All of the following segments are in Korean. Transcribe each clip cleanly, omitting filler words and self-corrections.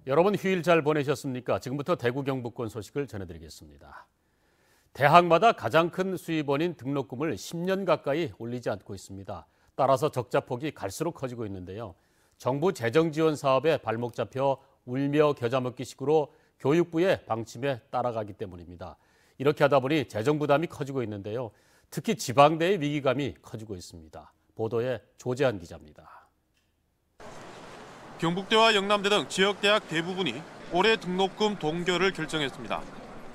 여러분 휴일 잘 보내셨습니까? 지금부터 대구 경북권 소식을 전해드리겠습니다. 대학마다 가장 큰 수입원인 등록금을 10년 가까이 올리지 않고 있습니다. 따라서 적자폭이 갈수록 커지고 있는데요. 정부 재정지원 사업에 발목 잡혀 울며 겨자 먹기식으로 교육부의 방침에 따라가기 때문입니다. 이렇게 하다 보니 재정 부담이 커지고 있는데요. 특히 지방대의 위기감이 커지고 있습니다. 보도에 조재한 기자입니다. 경북대와 영남대 등 지역대학 대부분이 올해 등록금 동결을 결정했습니다.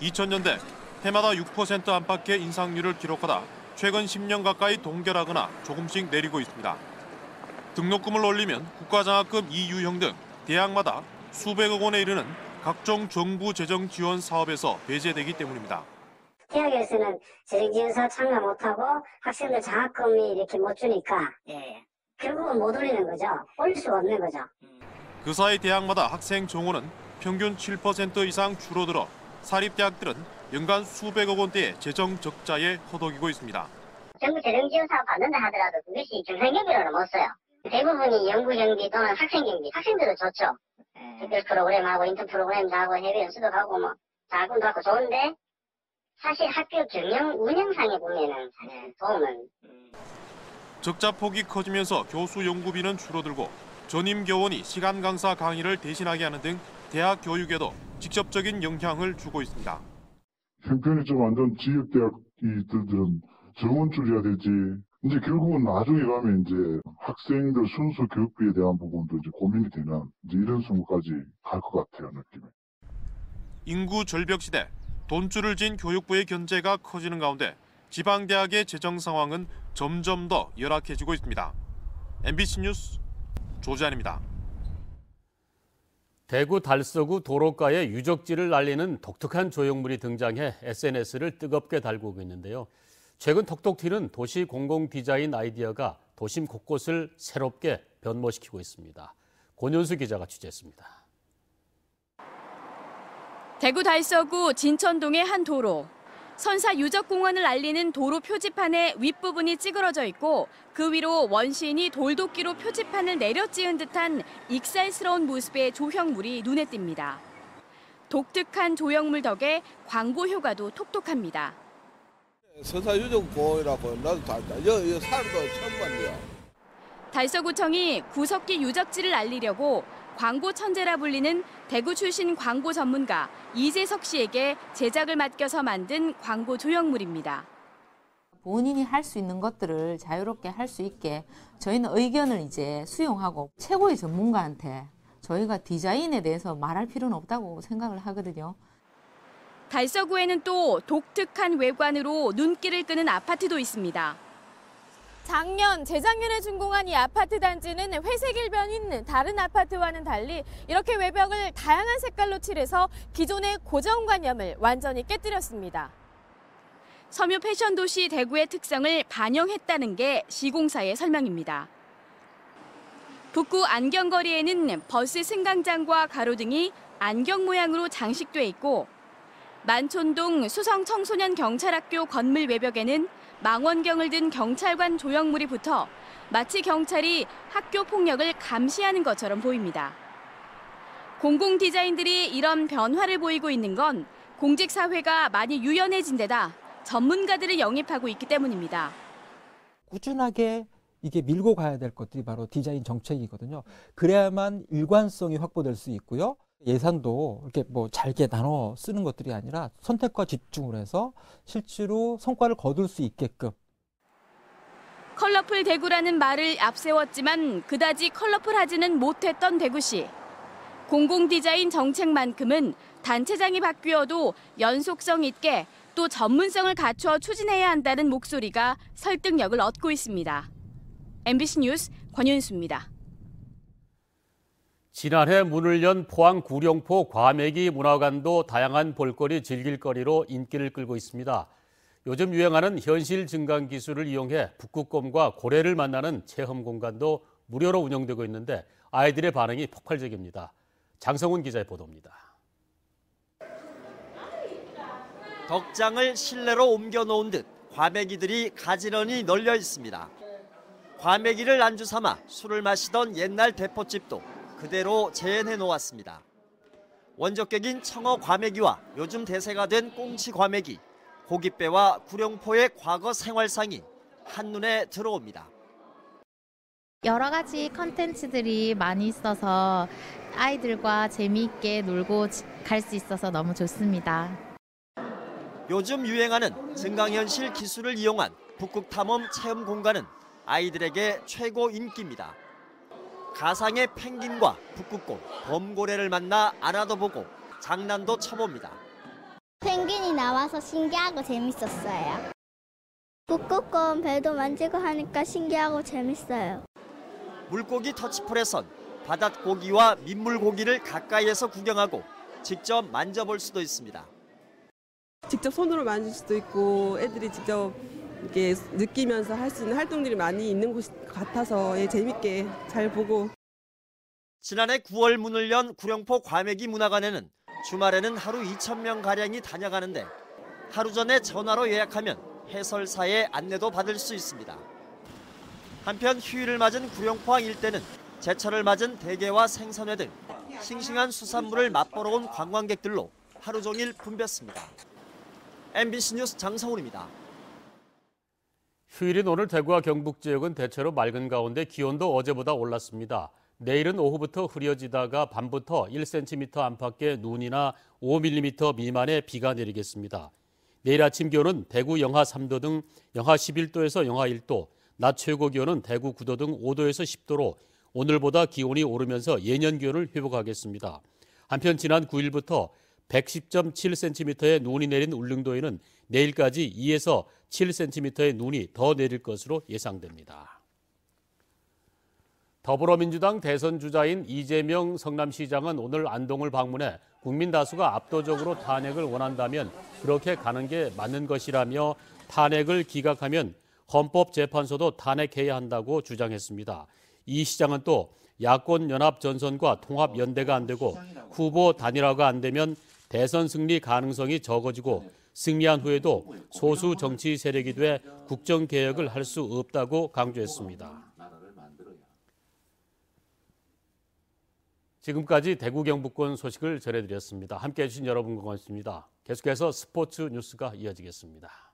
2000년대 해마다 6% 안팎의 인상률을 기록하다 최근 10년 가까이 동결하거나 조금씩 내리고 있습니다. 등록금을 올리면 국가장학금 2유형 등 대학마다 수백억 원에 이르는 각종 정부 재정 지원 사업에서 배제되기 때문입니다. 대학에서는 재정지원 사업 참가 못하고 학생들 장학금이 이렇게 못 주니까 결국은 못 올리는 거죠. 올릴 수가 없는 거죠. 그 사이 대학마다 학생 정원은 평균 7% 이상 줄어들어 사립대학들은 연간 수백억 원대의 재정 적자에 허덕이고 있습니다. 정부 재정지원 사업 받는다 하더라도 그것이 경상경비로는 못 써요. 대부분이 연구경비 또는 학생경비, 학생들은 좋죠. 특별 프로그램하고 인턴 프로그램도 하고 해외 연수도 가고 뭐 장학금도 받고 좋은데 사실 학교 경영 운영상에 보면은 도움은 적자 폭이 커지면서 교수 연구비는 줄어들고 전임 교원이 시간 강사 강의를 대신하게 하는 등 대학 교육에도 직접적인 영향을 주고 있습니다. 형편이 좀 안 좋은 지역대학들은 정원 줄여야 되지. 이제 결국은 나중에 가면 이제 학생들 순수 교육비에 대한 부분도 이제 고민이 되는 이제 이런 순간까지 갈 것 같아요, 느낌이. 인구 절벽 시대, 돈줄을 쥔 교육부의 견제가 커지는 가운데 지방대학의 재정 상황은 점점 더 열악해지고 있습니다. MBC 뉴스 조재한입니다. 대구 달서구 도로가에 유적지를 날리는 독특한 조형물이 등장해 SNS를 뜨겁게 달구고 있는데요. 최근 톡톡 튀는 도시 공공 디자인 아이디어가 도심 곳곳을 새롭게 변모시키고 있습니다. 권윤수 기자가 취재했습니다. 대구 달서구 진천동의 한 도로. 선사 유적공원을 알리는 도로 표지판의 윗부분이 찌그러져 있고 그 위로 원시인이 돌도끼로 표지판을 내려찌은 듯한 익살스러운 모습의 조형물이 눈에 띕니다. 독특한 조형물 덕에 광고 효과도 톡톡합니다. 선사 유적공원이라고 나도 다 알다. 여기 사람도 처음 봤네요. 달서구청이 구석기 유적지를 알리려고 광고 천재라 불리는 대구 출신 광고 전문가 이재석 씨에게 제작을 맡겨서 만든 광고 조형물입니다. 본인이 할 수 있는 것들을 자유롭게 할 수 있게 저희는 의견을 이제 수용하고 최고의 전문가한테 저희가 디자인에 대해서 말할 필요는 없다고 생각을 하거든요. 달서구에는 또 독특한 외관으로 눈길을 끄는 아파트도 있습니다. 작년, 재작년에 준공한 이 아파트 단지는 회색 일변이 있는 다른 아파트와는 달리 이렇게 외벽을 다양한 색깔로 칠해서 기존의 고정관념을 완전히 깨뜨렸습니다. 섬유 패션 도시 대구의 특성을 반영했다는 게 시공사의 설명입니다. 북구 안경거리에는 버스 승강장과 가로등이 안경 모양으로 장식돼 있고 만촌동 수성청소년 경찰학교 건물 외벽에는 망원경을 든 경찰관 조형물이 붙어 마치 경찰이 학교 폭력을 감시하는 것처럼 보입니다. 공공 디자인들이 이런 변화를 보이고 있는 건 공직사회가 많이 유연해진 데다 전문가들을 영입하고 있기 때문입니다. 꾸준하게 이게 밀고 가야 될 것들이 바로 디자인 정책이거든요. 그래야만 일관성이 확보될 수 있고요. 예산도 이렇게 뭐 잘게 나눠 쓰는 것들이 아니라 선택과 집중을 해서 실제로 성과를 거둘 수 있게끔. 컬러풀 대구라는 말을 앞세웠지만 그다지 컬러풀하지는 못했던 대구시. 공공 디자인 정책만큼은 단체장이 바뀌어도 연속성 있게 또 전문성을 갖춰 추진해야 한다는 목소리가 설득력을 얻고 있습니다. MBC 뉴스 권윤수입니다. 지난해 문을 연 포항 구룡포 과메기 문화관도 다양한 볼거리, 즐길거리로 인기를 끌고 있습니다. 요즘 유행하는 현실 증강 기술을 이용해 북극곰과 고래를 만나는 체험 공간도 무료로 운영되고 있는데 아이들의 반응이 폭발적입니다. 장성훈 기자의 보도입니다. 덕장을 실내로 옮겨놓은 듯 과메기들이 가지런히 널려 있습니다. 과메기를 안주 삼아 술을 마시던 옛날 대포집도 그대로 재현해 놓았습니다. 원적격인 청어 과메기와 요즘 대세가 된 꽁치 과메기, 고깃배와 구룡포의 과거 생활상이 한눈에 들어옵니다. 여러 가지 컨텐츠들이 많이 있어서 아이들과 재미있게 놀고 갈 수 있어서 너무 좋습니다. 요즘 유행하는 증강현실 기술을 이용한 북극 탐험 체험 공간은 아이들에게 최고 인기입니다. 가상의 펭귄과 북극곰, 범고래를 만나 알아도 보고 장난도 쳐봅니다. 펭귄이 나와서 신기하고 재밌었어요. 북극곰 배도 만지고 하니까 신기하고 재밌어요. 물고기 터치풀에선 바닷고기와 민물고기를 가까이에서 구경하고 직접 만져볼 수도 있습니다. 직접 손으로 만질 수도 있고 애들이 직접 이렇게 느끼면서 할 수 있는 활동들이 많이 있는 곳 같아서 재밌게 잘 보고. 지난해 9월 문을 연 구룡포 과메기 문화관에는 주말에는 하루 2,000명가량이 다녀가는데 하루 전에 전화로 예약하면 해설사의 안내도 받을 수 있습니다. 한편 휴일을 맞은 구룡포항 일대는 제철을 맞은 대게와 생선회 등 싱싱한 수산물을 맛보러 온 관광객들로 하루 종일 붐볐습니다. MBC 뉴스 장성훈입니다. 휴일인 오늘 대구와 경북 지역은 대체로 맑은 가운데 기온도 어제보다 올랐습니다. 내일은 오후부터 흐려지다가 밤부터 1cm 안팎의 눈이나 5mm 미만의 비가 내리겠습니다. 내일 아침 기온은 대구 영하 3도 등 영하 11도에서 영하 1도, 낮 최고 기온은 대구 9도 등 5도에서 10도로 오늘보다 기온이 오르면서 예년 기온을 회복하겠습니다. 한편 지난 9일부터 110.7cm의 눈이 내린 울릉도에는 내일까지 2에서 7cm의 눈이 더 내릴 것으로 예상됩니다. 더불어민주당 대선 주자인 이재명 성남시장은 오늘 안동을 방문해 국민 다수가 압도적으로 탄핵을 원한다면 그렇게 가는 게 맞는 것이라며 탄핵을 기각하면 헌법재판소도 탄핵해야 한다고 주장했습니다. 이 시장은 또 야권 연합 전선과 통합 연대가 안 되고 후보 단일화가 안 되면 대선 승리 가능성이 적어지고 승리한 후에도 소수 정치 세력이 돼 국정개혁을 할 수 없다고 강조했습니다. 지금까지 대구 경북권 소식을 전해드렸습니다. 함께해 주신 여러분 고맙습니다. 계속해서 스포츠 뉴스가 이어지겠습니다.